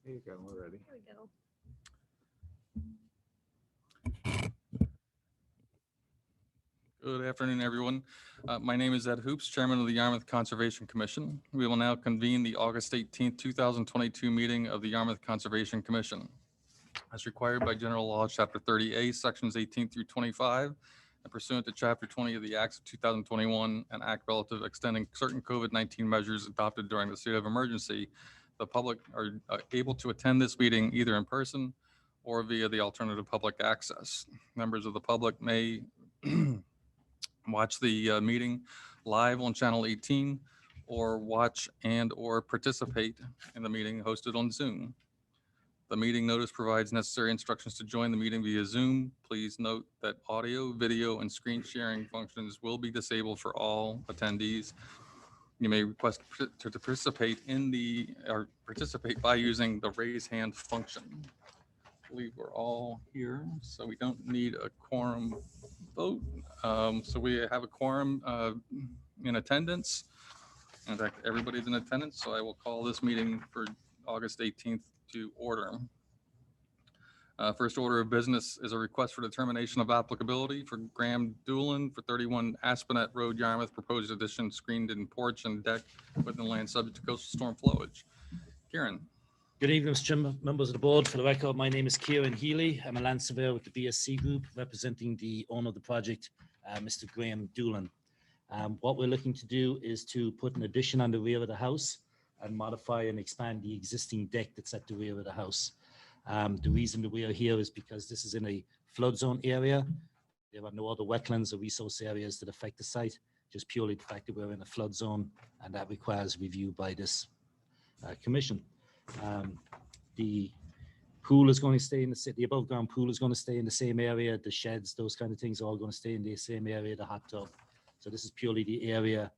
There you go, we're ready. There we go. Good afternoon, everyone. My name is Ed Hoops, Chairman of the Yarmouth Conservation Commission. We will now convene the August 18th, 2022 meeting of the Yarmouth Conservation Commission. As required by General Law, Chapter 30A, Sections 18 through 25, and pursuant to Chapter 20 of the Acts of 2021, an act relative extending certain COVID-19 measures adopted during the state of emergency, the public are able to attend this meeting either in person or via the alternative public access. Members of the public may watch the meeting live on Channel 18 or watch and or participate in the meeting hosted on Zoom. The meeting notice provides necessary instructions to join the meeting via Zoom. Please note that audio, video, and screen sharing functions will be disabled for all attendees. You may request to participate participate by using the raise hand function. I believe we're all here, so we don't need a quorum vote. So we have a quorum in attendance. In fact, everybody's in attendance, so I will call this meeting for August 18th to order. First order of business is a request for determination of applicability for Graham Doolan for 31 Aspinet Road, Yarmouth, proposed addition, screened-in porch and deck within land subject to coastal storm flowage. Kieran. Good evening, Mr. Chairman, members of the board. For the record, my name is Kieran Healy. I'm a land surveyor with the BSC Group, representing the owner of the project, Mr. Graham Doolan. What we're looking to do is to put an addition on the rear of the house and modify and expand the existing deck that's at the rear of the house. The reason that we are here is because this is in a flood zone area. There are no other wetlands or resource areas that affect the site, just purely the fact that we're in a flood zone, and that requires review by this commission. The pool is going to stay in the above ground pool is going to stay in the same area. The sheds, those kind of things are all going to stay in the same area, the hot tub. So this is purely the area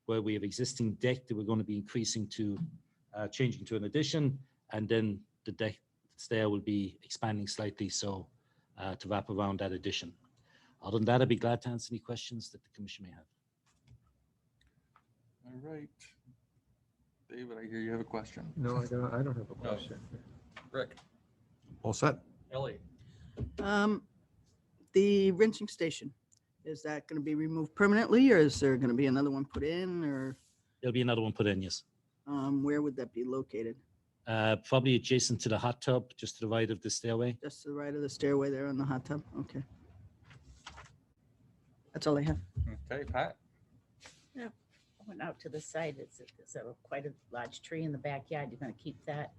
where we have existing deck that we're going to be increasing to, changing to an addition, and then the deck that's there will be expanding slightly so to wrap around that addition. Other than that, I'd be glad to answer any questions that the commission may have. All right. David, I hear you have a question. No, I don't have a question. Rick. All set. Ellie. The rinsing station, is that going to be removed permanently, or is there going to be another one put in, or There'll be another one put in, yes. where would that be located? Probably adjacent to the hot tub, just to the right of the stairway. Just to the right of the stairway there in the hot tub? Okay. That's all I have. Okay, Pat. Went out to the side. It's quite a large tree in the backyard. You're going to keep that?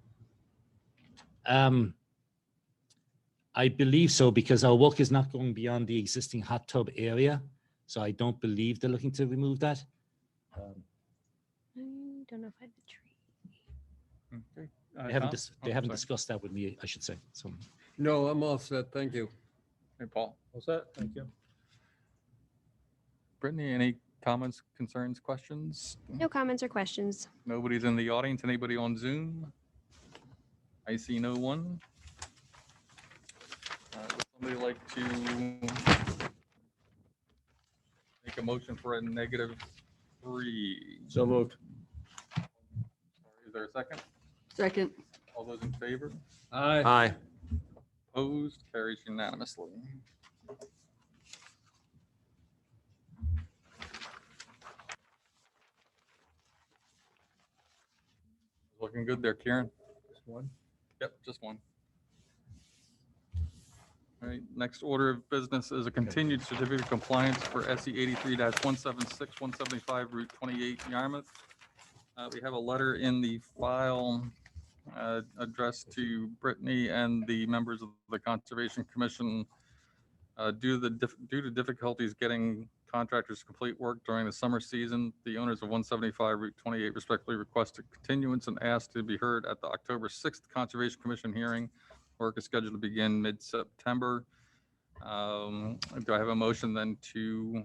I believe so, because our work is not going beyond the existing hot tub area. So I don't believe they're looking to remove that. I don't know if I had the tree. Okay. They haven't, Tom? they Oh, haven't sorry. discussed that with me, I should say. So No, I'm all set. Thank you. Hey, Paul. All set, thank you. Brittany, any comments, concerns, questions? No comments or questions. Nobody's in the audience. Anybody on Zoom? I see no one. Would somebody like to make a motion for a -3? So moved. Is there a second? Second. All those in favor? Aye. Aye. Opposed? Carries unanimously. Looking good there, Kieran. Just one. Yep, just one. All right, next order of business is a continued certificate of compliance for SE 83-176, 175 Route 28 Yarmouth. We have a letter in the file addressed to Brittany and the members of the Conservation Commission. Due to difficulties getting contractors to complete work during the summer season, the owners of 175 Route 28 respectfully request a continuance and ask to be heard at the October 6th Conservation Commission hearing. Work is scheduled to begin mid-September. Do I have a motion then to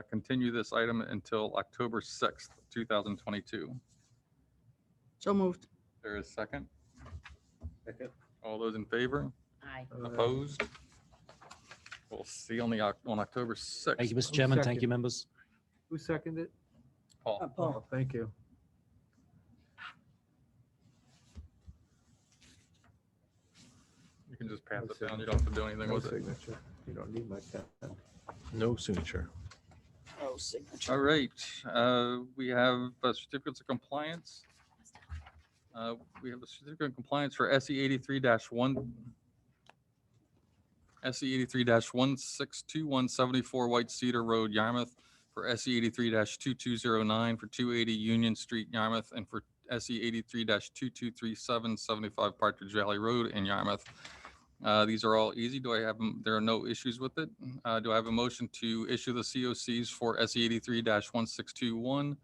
continue this item until October 6th, 2022? So moved. There is second. Second. All those in favor? Aye. Opposed? We'll see on October 6th. thank you, Mr. One Chairman. Thank second. you, members. Who seconded? Paul. Paul. Thank you. just pass No it down. You don't have to do anything No with it. signature. You don't need my pen. No signature. Oh, signature. All right, we have certificates of compliance. We have the certificate of compliance for SE 83-1. SE 83-162-174 White Cedar Road, Yarmouth, for SE 83-2209 for 280 Union Street, Yarmouth, and for SE 83-2237 75 Partridge Valley Road in Yarmouth. These are all easy. There are no issues with it. Do I have a motion to issue the COCs for SE 83-1621,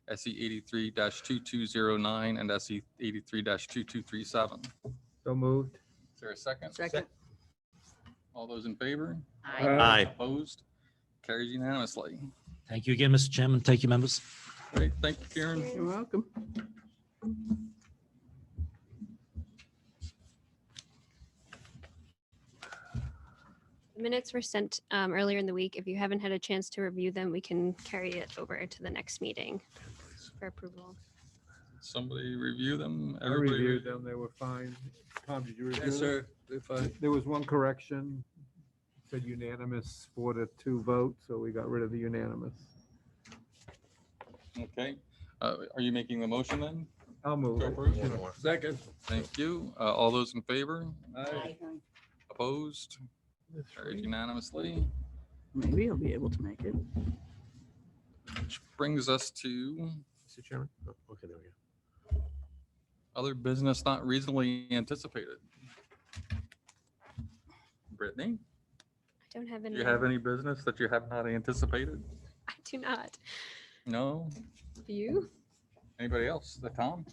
SE 83-2209, and SE 83-2237? So moved. Is there a second? Second. All those in favor? Aye. Aye. Opposed? Carries unanimously. Thank you again, Mr. Chairman. Thank you, members. Great, thank you, Karen. You're welcome. The minutes were sent earlier in the week. If you haven't had a chance to review them, we can carry it over to the next meeting for approval. Somebody review them? I Everybody reviewed them. They were fine. Tom, did you review them? Yes, sir. If I, There was one correction. It said unanimous 4-2 vote, so we got rid of the unanimous. Okay. Are you making the motion then? I'll move To it. approve? second. Thank you. All those in favor? Aye. Opposed? Carries unanimously. Maybe I'll be able to make it. Which brings us to Mr. Chairman? Oh, okay, there we go. other business not reasonably anticipated. Brittany, I don't have do any. you have any business that you have not anticipated? I do not. No? Do you? Anybody else? The Tom?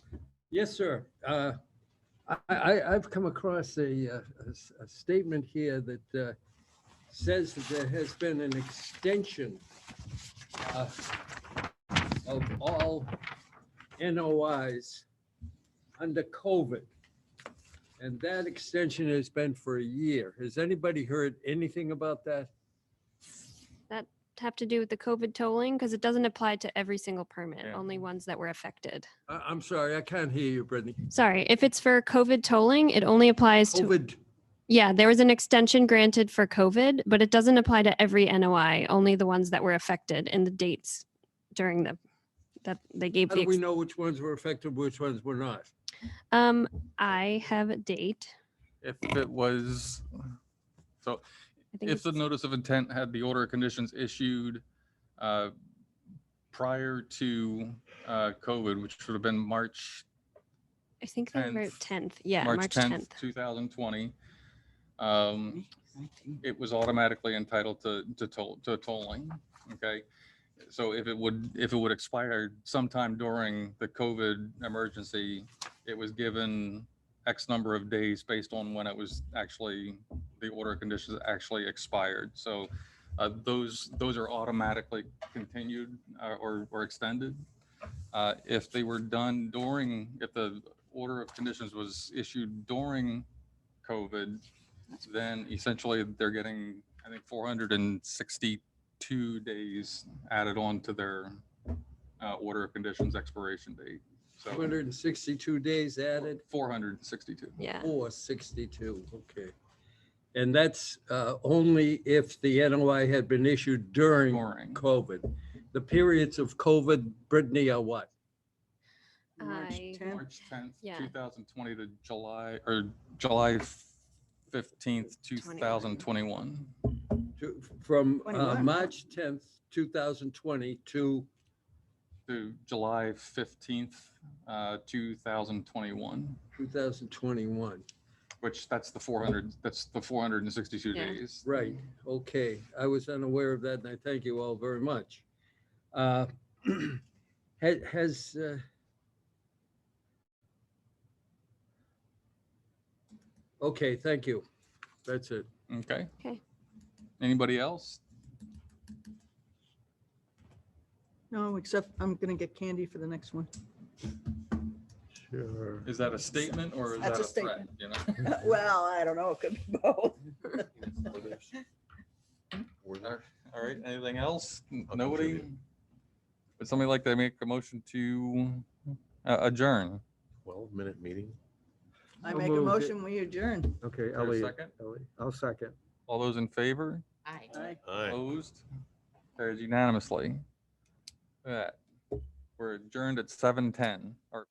Yes, sir. I've come across a statement here that says that there has been an extension of all NOIs under COVID. And that extension has been for a year. Has anybody heard anything about that? Have to do with the COVID tolling because it doesn't apply to every single permit, Yeah. only ones that were affected. I'm sorry, I can't hear you, Brittany. Sorry, if it's for COVID tolling, it only applies to, COVID, yeah, there was an extension granted for COVID, but it doesn't apply to every NOI, only the ones that were affected and the dates during that they gave how the. do we know which ones were affected, which ones were not? I have a date. If it was, so I think if the it's- notice of intent had the order of conditions issued prior to COVID, which would have been March I think they were 10th, 10th. Yeah, March March 10th, 10th. 2020, it was automatically entitled to tolling. Okay. So if it would expire sometime during the COVID emergency, it was given X number of days based on when it was actually, the order of conditions actually expired. So those are automatically continued or extended. If they were done during, if the order of conditions was issued during COVID, then essentially they're getting, I think, 462 days added on to their order of conditions expiration date. So 262 days added, 462. Yeah. 462, okay. And that's only if the NOI had been issued during During. COVID. The periods of COVID, Brittany, are what? March I- 10th. March 10th, Yeah. 2020 to July 15th, 2021. From 21. March 10th, 2020 to, To July 15th, 2021, 2021. which that's the 462 Yeah. days. Right, okay. I was unaware of that, and I thank you all very much. Has, okay, thank you. That's it. Okay. Okay. Anybody else? No, except I'm gonna get candy for the next one. Sure. Is that a statement or is that That's a a threat? statement. You know? Well, I don't know, it could be both. All right, anything else? Nobody? Would somebody like to make a motion to adjourn? 12-minute meeting. I So make a moved. motion, we adjourn. Okay, there a Elliot. second? I'll second. All those in favor? Aye. Opposed? Carries unanimously. All right. We're adjourned at 7:10. Or